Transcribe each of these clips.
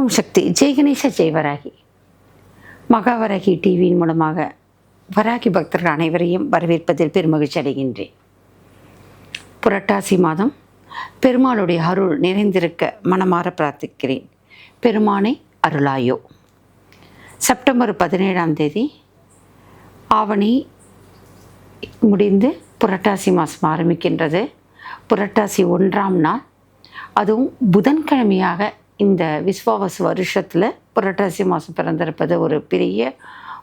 ஓம் சக்தி. ஜெய் கணேச ஜெய் வராகி. மகாவராகி டிவியின் மூலமாக வராகி பக்தர்கள் அனைவரையும் வரவேற்பதில் பெருமகிழ்ச்சி அடைகின்றேன். புரட்டாசி மாதம் பெருமாளுடைய அருள் நிறைந்திருக்க மனமாற பிரார்த்திக்கிறேன். பெருமானை அருளாயோ. செப்டம்பர் 17 ஆவணி முடிந்து புரட்டாசி மாதம் ஆரம்பிக்கின்றது. புரட்டாசி 1ஆம் நாள், அதுவும் புதன்கிழமையாக இந்த விஸ்வாவசு வருஷத்தில் புரட்டாசி மாதம் பிறந்திருப்பது ஒரு பெரிய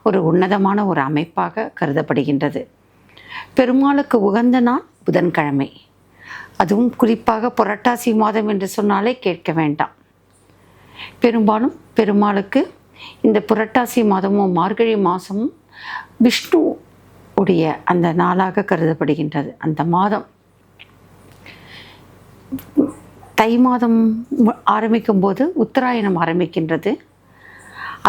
ஒரு உன்னதமான ஒரு அமைப்பாக கருதப்படுகின்றது. பெருமாளுக்கு உகந்த நாள் புதன்கிழமை. அதுவும் குறிப்பாக புரட்டாசி மாதம் என்று சொன்னாலே கேட்க வேண்டாம். பெரும்பாலும் பெருமாளுக்கு இந்த புரட்டாசி மாதமும் மார்கழி மாதமும் விஷ்ணு உடைய அந்த நாளாக கருதப்படுகின்றது. அந்த மாதம் தை மாதம் ஆரம்பிக்கும் போது உத்தராயணம் ஆரம்பிக்கின்றது.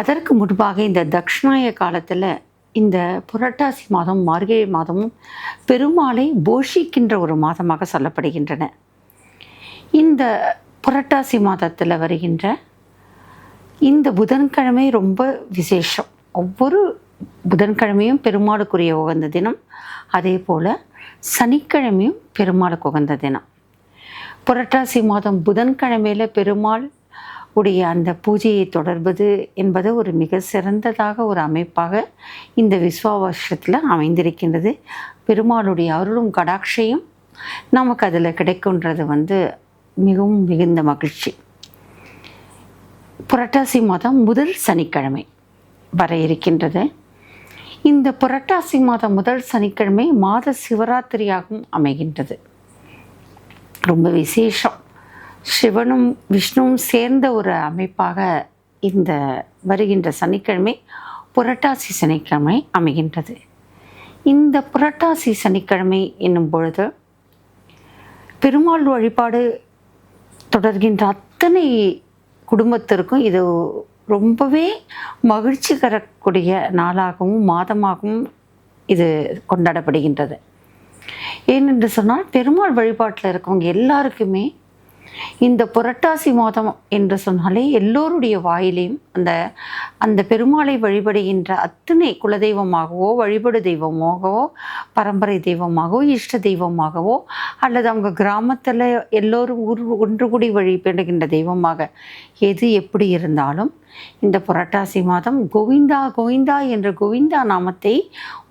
அதற்கு முன்பாக இந்த தக்ஷணாய காலத்தில் இந்த புரட்டாசி மாதம் மார்கழி மாதமும் பெருமாளை போஷிக்கின்ற ஒரு மாதமாக சொல்லப்படுகின்றன. இந்த புரட்டாசி மாதத்தில் வருகின்ற இந்த புதன்கிழமை ரொம்ப விசேஷம். ஒவ்வொரு புதன்கிழமையும் பெருமாளுக்குரிய உகந்த தினம். அதே போல் சனிக்கிழமையும் பெருமாளுக்கு உகந்த தினம். புரட்டாசி மாதம் புதன்கிழமையில் பெருமாள் உடைய அந்த பூஜையை தொடர்பது என்பது ஒரு மிக சிறந்ததாக ஒரு அமைப்பாக இந்த விஸ்வாவசத்தில் அமைந்திருக்கின்றது. பெருமாளுடைய அருளும் கடாட்சையும் நமக்கு அதில் கிடைக்கின்றது மிகவும் மிகுந்த மகிழ்ச்சி. புரட்டாசி மாதம் முதல் சனிக்கிழமை வர இருக்கின்றது. இந்த புரட்டாசி மாதம் முதல் சனிக்கிழமை மாத சிவராத்திரியாகவும் அமைகின்றது. ரொம்ப விசேஷம். சிவனும் விஷ்ணுவும் சேர்ந்த ஒரு அமைப்பாக இந்த வருகின்ற சனிக்கிழமை புரட்டாசி சனிக்கிழமை அமைகின்றது. இந்த புரட்டாசி சனிக்கிழமை என்னும் பொழுது பெருமாள் வழிபாடு தொடர்கின்ற அத்தனை குடும்பத்திற்கும் இது ரொம்பவே மகிழ்ச்சி தரக்கூடிய நாளாகவும் மாதமாகவும் இது கொண்டாடப்படுகின்றது. ஏனென்று சொன்னால் பெருமாள் வழிபாட்டில் இருக்கவங்க எல்லாருக்குமே இந்த புரட்டாசி மாதம் என்று சொன்னாலே எல்லோருடைய வாயிலையும் அந்த பெருமாளை வழிபடுகின்ற அத்தனை குலதெய்வமாகவோ வழிபடு தெய்வமாகவோ பரம்பரை தெய்வமாகவோ இஷ்ட தெய்வமாகவோ அல்லது அவங்க கிராமத்தில் எல்லோரும் ஒன்று கூடி வழிபடுகின்ற தெய்வமாக எது எப்படி இருந்தாலும் இந்த புரட்டாசி மாதம் கோவிந்தா கோவிந்தா என்ற கோவிந்தா நாமத்தை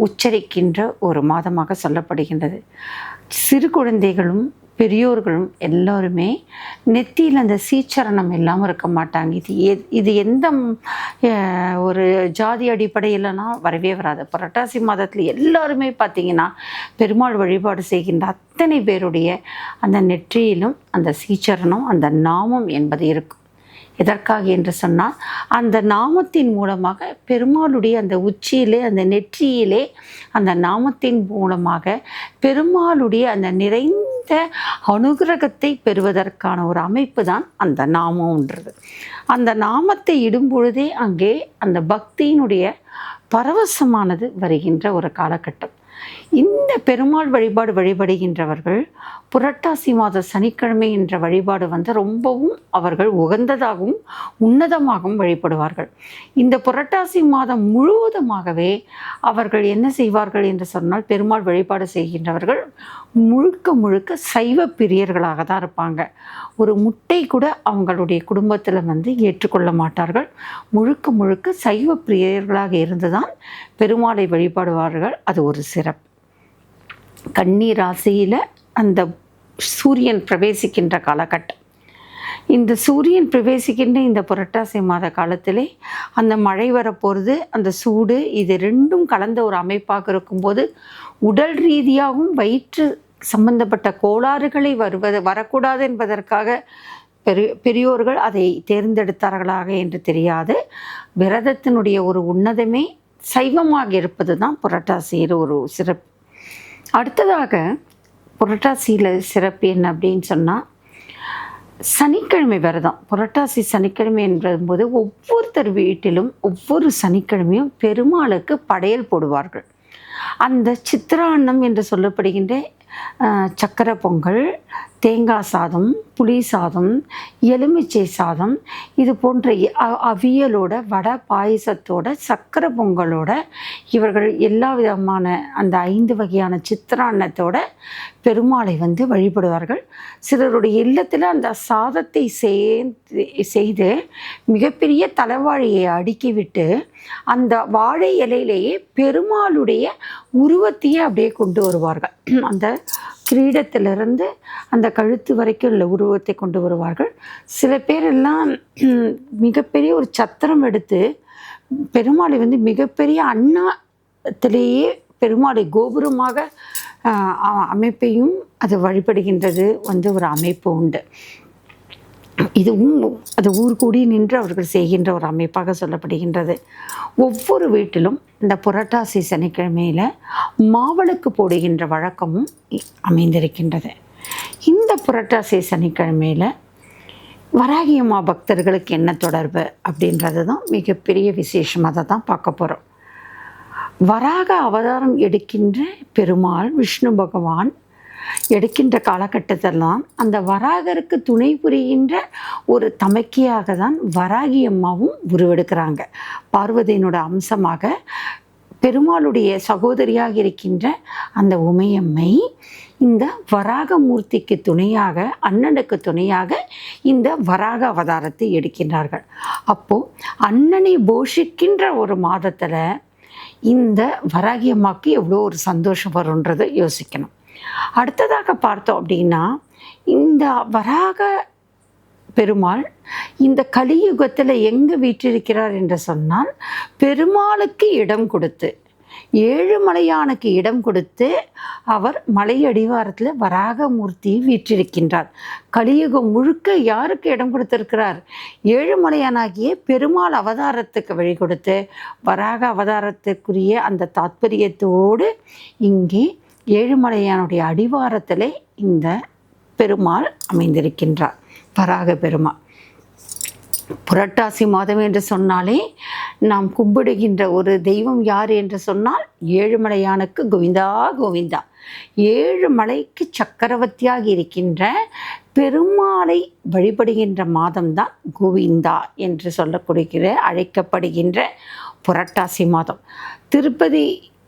உச்சரிக்கின்ற ஒரு மாதமாக சொல்லப்படுகின்றது. சிறு குழந்தைகளும் பெரியோர்களும் எல்லோருமே நெத்தியில் அந்த சீச்சரணம் இல்லாமல் இருக்க மாட்டாங்க. இது எந்த ஒரு ஜாதி அடிப்படையிலனா வரவே வராது. புரட்டாசி மாதத்தில் எல்லாருமே பார்த்திங்கன்னா பெருமாள் வழிபாடு செய்கின்ற அத்தனை பேருடைய அந்த நெற்றியிலும் அந்த சீச்சரணம் அந்த நாமம் என்பது இருக்கும். எதற்காக என்று சொன்னால் அந்த நாமத்தின் மூலமாக பெருமாளுடைய அந்த உச்சியிலே அந்த நெற்றியிலே அந்த நாமத்தின் மூலமாக பெருமாளுடைய அந்த நிறைந்த அனுகிரகத்தை பெறுவதற்கான ஒரு அமைப்பு தான் அந்த நாமம்ன்றது. அந்த நாமத்தை இடும் பொழுதே அங்கே அந்த பக்தியினுடைய பரவசமானது வருகின்ற ஒரு காலகட்டம். இந்த பெருமாள் வழிபாடு வழிபடுகின்றவர்கள் புரட்டாசி மாத சனிக்கிழமை என்ற வழிபாடு ரொம்பவும் அவர்கள் உகந்ததாகவும் உன்னதமாகவும் வழிபடுவார்கள். இந்த புரட்டாசி மாதம் முழுவதுமாகவே அவர்கள் என்ன செய்வார்கள் என்று சொன்னால் பெருமாள் வழிபாடு செய்கின்றவர்கள் முழுக்க முழுக்க சைவ பிரியர்களாக தான் இருப்பாங்க. ஒரு முட்டை கூட அவங்களுடைய குடும்பத்தில் ஏற்றுக்கொள்ள மாட்டார்கள். முழுக்க முழுக்க சைவ பிரியர்களாக இருந்துதான் பெருமாளை வழிபாடுவார்கள். அது ஒரு சிறப்பு. கன்னி ராசியில் அந்த சூரியன் பிரவேசிக்கின்ற காலகட்டம். இந்த சூரியன் பிரவேசிக்கின்ற இந்த புரட்டாசி மாத காலத்திலே அந்த மழை வரப்போகிறது, அந்த சூடு, இது ரெண்டும் கலந்த ஒரு அமைப்பாக இருக்கும்போது உடல் ரீதியாகவும் வயிற்று சம்பந்தப்பட்ட கோளாறுகளை வரக்கூடாது என்பதற்காக பெரியோர்கள் அதை தேர்ந்தெடுத்தார்களாக என்று தெரியாது. விரதத்தினுடைய ஒரு உன்னதமே சைவமாக இருப்பது தான் புரட்டாசியில் ஒரு சிறப்பு. அடுத்ததாக புரட்டாசியில் சிறப்பு என்ன அப்படின்னு சொன்னால் சனிக்கிழமை விரதம். புரட்டாசி சனிக்கிழமை என்பது ஒவ்வொருத்தர் வீட்டிலும் ஒவ்வொரு சனிக்கிழமையும் பெருமாளுக்கு படையல் போடுவார்கள். அந்த சித்திரான்னம் என்று சொல்லப்படுகின்ற சக்கரை பொங்கல், தேங்காய் சாதம், புளி சாதம், எலுமிச்சை சாதம், இது போன்ற அவியலோட, வடை பாயசத்தோட, சக்கரை பொங்கலோட, இவர்கள் எல்லா விதமான அந்த 5 வகையான சித்திரான்னத்தோட பெருமாளை வழிபடுவார்கள். சிலருடைய இல்லத்தில் அந்த சாதத்தை செய்து மிகப்பெரிய தலைவாழையை அடுக்கிவிட்டு அந்த வாழை இலையிலேயே பெருமாளுடைய உருவத்தையே அப்படியே கொண்டு வருவார்கள். அந்த கிரீடத்திலிருந்து அந்த கழுத்து வரைக்கும் உள்ள உருவத்தை கொண்டு வருவார்கள். சில பேர் எல்லாம் மிகப்பெரிய ஒரு சத்திரம் எடுத்து பெருமாளை மிகப்பெரிய அன்னத்திலேயே பெருமாளை கோபுரமாக அமைப்பையும் அது வழிபடுகின்றது ஒரு அமைப்பு உண்டு. இதுவும் அது ஊர் கூடி நின்று அவர்கள் செய்கின்ற ஒரு அமைப்பாக சொல்லப்படுகின்றது. ஒவ்வொரு வீட்டிலும் இந்த புரட்டாசி சனிக்கிழமையில் மாவிளக்கு போடுகின்ற வழக்கமும் அமைந்திருக்கின்றது. இந்த புரட்டாசி சனிக்கிழமையில் வராகியம்மா பக்தர்களுக்கு என்ன தொடர்பு அப்படின்றது தான் மிகப்பெரிய விசேஷம். அதை தான் பார்க்க போகிறோம். வராக அவதாரம் எடுக்கின்ற பெருமாள் விஷ்ணு பகவான் எடுக்கின்ற காலகட்டத்திலாம் அந்த வராகருக்கு துணை புரிகின்ற ஒரு தமக்கையாக தான் வராகி அம்மாவும் உருவெடுக்கிறாங்க. பார்வதியினோட அம்சமாக பெருமாளுடைய சகோதரியாக இருக்கின்ற அந்த உமையம்மை இந்த வராகமூர்த்திக்கு துணையாக, அண்ணனுக்கு துணையாக இந்த வராக அவதாரத்தை எடுக்கின்றார்கள். அப்போது அண்ணனை போஷிக்கின்ற ஒரு மாதத்தில் இந்த வராகி அம்மாவுக்கு எவ்வளோ ஒரு சந்தோஷம் வரும்ன்றதை யோசிக்கணும். அடுத்ததாக பார்த்தோம் அப்படின்னா, இந்த வராக பெருமாள் இந்த கலியுகத்தில் எங்கே வீற்றிருக்கிறார் என்று சொன்னால், பெருமாளுக்கு இடம் கொடுத்து, ஏழுமலையானுக்கு இடம் கொடுத்து அவர் மலை அடிவாரத்தில் வராகமூர்த்தி வீற்றிருக்கின்றார். கலியுகம் முழுக்க யாருக்கு இடம் கொடுத்திருக்கிறார்? ஏழுமலையானாகிய பெருமாள் அவதாரத்துக்கு வழி கொடுத்து, வராக அவதாரத்துக்குரிய அந்த தாத்பரியத்தோடு இங்கே ஏழுமலையானுடைய அடிவாரத்திலே இந்த பெருமாள் அமைந்திருக்கின்றார், வராக பெருமாள். புரட்டாசி மாதம் என்று சொன்னாலே நாம் கும்பிடுகின்ற ஒரு தெய்வம் யார் என்று சொன்னால் ஏழுமலையானுக்கு கோவிந்தா கோவிந்தா. ஏழுமலைக்கு சக்கரவர்த்தியாக இருக்கின்ற பெருமாளை வழிபடுகின்ற மாதம்தான் கோவிந்தா என்று சொல்லக்கூடிய அழைக்கப்படுகின்ற புரட்டாசி மாதம். திருப்பதி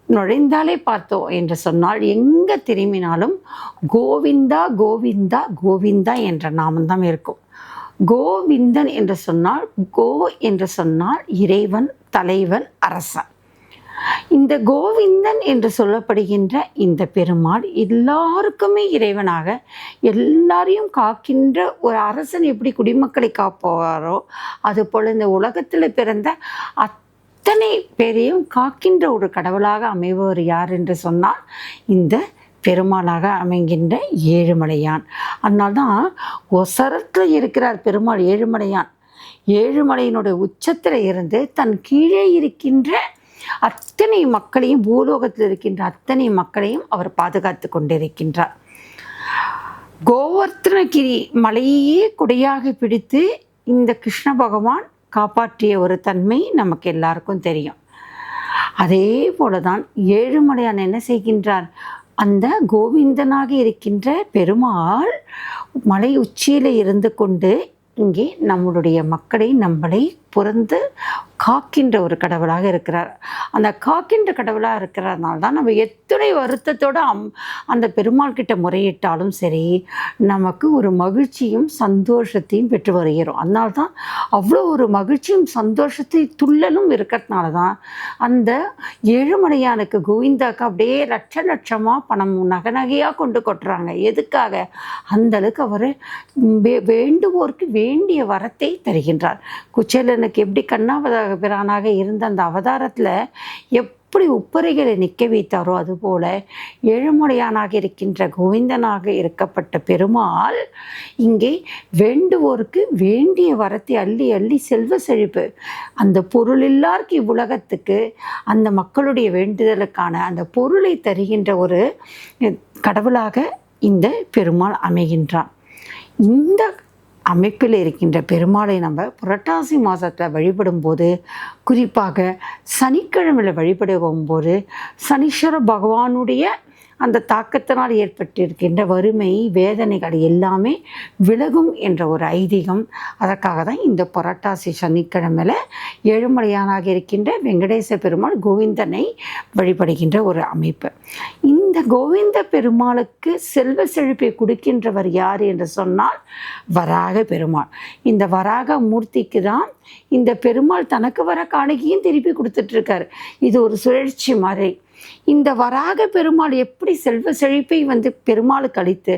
நுழைந்தாலே பார்த்தோம் என்று சொன்னால் எங்கே திரும்பினாலும் கோவிந்தா கோவிந்தா கோவிந்தா என்ற நாமம்தான் இருக்கும். கோவிந்தன் என்று சொன்னால், கோ என்று சொன்னால் இறைவன், தலைவன், அரசன். இந்த கோவிந்தன் என்று சொல்லப்படுகின்ற இந்த பெருமாள் எல்லாருக்குமே இறைவனாக, எல்லாரையும் காக்கின்ற ஒரு அரசன் எப்படி குடிமக்களை காப்பாரோ அதுபோல் இந்த உலகத்தில் பிறந்த அத்தனை பேரையும் காக்கின்ற ஒரு கடவுளாக அமைபவர் யார் என்று சொன்னால் இந்த பெருமாளாக அமைகின்ற ஏழுமலையான். அதனால்தான் ஒசரத்தில் இருக்கிறார் பெருமாள் ஏழுமலையான். ஏழுமலையினுடைய உச்சத்தில் இருந்து தன் கீழே இருக்கின்ற அத்தனை மக்களையும், பூலோகத்தில் இருக்கின்ற அத்தனை மக்களையும் அவர் பாதுகாத்து கொண்டிருக்கின்றார். கோவர்த்தனகிரி மலையே கொடையாக பிடித்து இந்த கிருஷ்ண பகவான் காப்பாற்றிய ஒரு தன்மை நமக்கு எல்லாருக்கும் தெரியும். அதே போலதான் ஏழுமலையான் என்ன செய்கின்றார்? அந்த கோவிந்தனாக இருக்கின்ற பெருமாள் மலை உச்சியில் இருந்து கொண்டு இங்கே நம்மளுடைய மக்களை, நம்மளை புறந்து காக்கின்ற ஒரு கடவுளாக இருக்கிறார். அந்த காக்கின்ற கடவுளாக இருக்கிறதுனால தான் நம்ம எத்தனை வருத்தத்தோடு அந்த பெருமாள் கிட்ட முறையிட்டாலும் சரி, நமக்கு ஒரு மகிழ்ச்சியும் சந்தோஷத்தையும் பெற்று வருகிறோம். அதனால தான் அவ்வளோ ஒரு மகிழ்ச்சியும் சந்தோஷத்தை துள்ளலும் இருக்கிறதுனால தான் அந்த ஏழுமலையானுக்கு கோவிந்தாக்கு அப்படியே லட்ச லட்சமாக பணம் நகையாக கொண்டு கொட்டுறாங்க. எதுக்காக? அந்தளவுக்கு அவர் வேண்டுவோருக்கு வேண்டிய வரத்தை தருகின்றார். குச்சேலனுக்கு எப்படி கண்ணாவதாக பிரானாக இருந்த அந்த அவதாரத்தில் எப்படி உப்பரைகளை நிற்க வைத்தாரோ அதுபோல ஏழுமலையானாக இருக்கின்ற கோவிந்தனாக இருக்கப்பட்ட பெருமாள் இங்கே வேண்டுவோருக்கு வேண்டிய வரத்தை அள்ளி அள்ளி செல்வ செழிப்பு, அந்த பொருள் இல்லாருக்கு இவ்வுலகத்துக்கு அந்த மக்களுடைய வேண்டுதலுக்கான அந்த பொருளை தருகின்ற ஒரு கடவுளாக இந்த பெருமாள் அமைகின்றான். இந்த அமைப்பில் இருக்கின்ற பெருமாளை நம்ம புரட்டாசி மாதத்தில் வழிபடும்போது, குறிப்பாக சனிக்கிழமையில் வழிபடும்போது சனீஸ்வர பகவானுடைய அந்த தாக்கத்தினால் ஏற்பட்டிருக்கின்ற வறுமை வேதனைகள் எல்லாமே விலகும் என்ற ஒரு ஐதீகம். அதற்காக தான் இந்த புரட்டாசி சனிக்கிழமையில் ஏழுமலையானாக இருக்கின்ற வெங்கடேச பெருமாள் கோவிந்தனை வழிபடுகின்ற ஒரு அமைப்பு. இந்த கோவிந்த பெருமாளுக்கு செல்வ செழிப்பை கொடுக்கின்றவர் யார் என்று சொன்னால் வராக பெருமாள். இந்த வராக மூர்த்திக்கு தான் இந்த பெருமாள் தனக்கு வர காணிக்கையும் திருப்பி கொடுத்துட்ருக்காரு. இது ஒரு சுழற்சி மாதிரி. இந்த வராக பெருமாள் எப்படி செல்வ செழிப்பை பெருமாளுக்கு அளித்து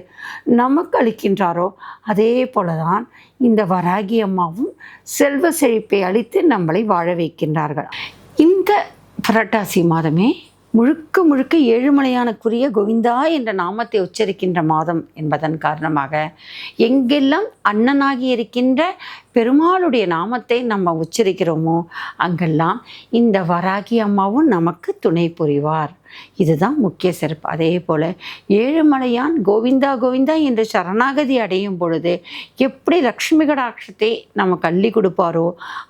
நமக்கு அளிக்கின்றாரோ அதே போல தான் இந்த வராகி அம்மாவும் செல்வ செழிப்பை அளித்து நம்மளை வாழ வைக்கின்றார்கள். இந்த புரட்டாசி மாதமே முழுக்க முழுக்க ஏழுமலையானுக்குரிய கோவிந்தா என்ற நாமத்தை உச்சரிக்கின்ற மாதம் என்பதன் காரணமாக எங்கெல்லாம் அண்ணனாகி இருக்கின்ற பெருமாளுடைய நாமத்தை நம்ம உச்சரிக்கிறோமோ அங்கெல்லாம் இந்த வராகி அம்மாவும் நமக்கு துணை புரிவார். இதுதான் முக்கிய சிறப்பு. அதே போல் ஏழுமலையான் கோவிந்தா கோவிந்தா என்று சரணாகதி அடையும் பொழுது எப்படி லக்ஷ்மி கடாட்சத்தை நமக்கு அள்ளி கொடுப்பாரோ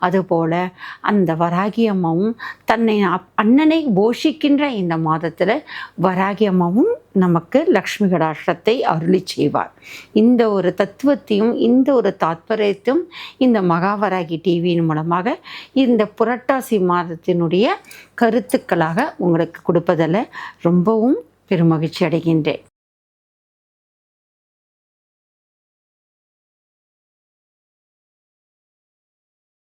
அதுபோல் அந்த வராகி அம்மாவும் தன்னை அண்ணனை போஷிக்கின்ற இந்த மாதத்தில் வராகி அம்மாவும் நமக்கு லக்ஷ்மி கடாட்சத்தை அருளி செய்வார். இந்த ஒரு தத்துவத்தையும் இந்த ஒரு தாத்பரியத்தையும் இந்த மகாவராகி டிவியின் மூலமாக இந்த புரட்டாசி மாதத்தினுடைய கருத்துக்களாக உங்களுக்கு கொடுப்பதில் ரொம்பவும் பெருமகிழ்ச்சி அடைகின்றேன்.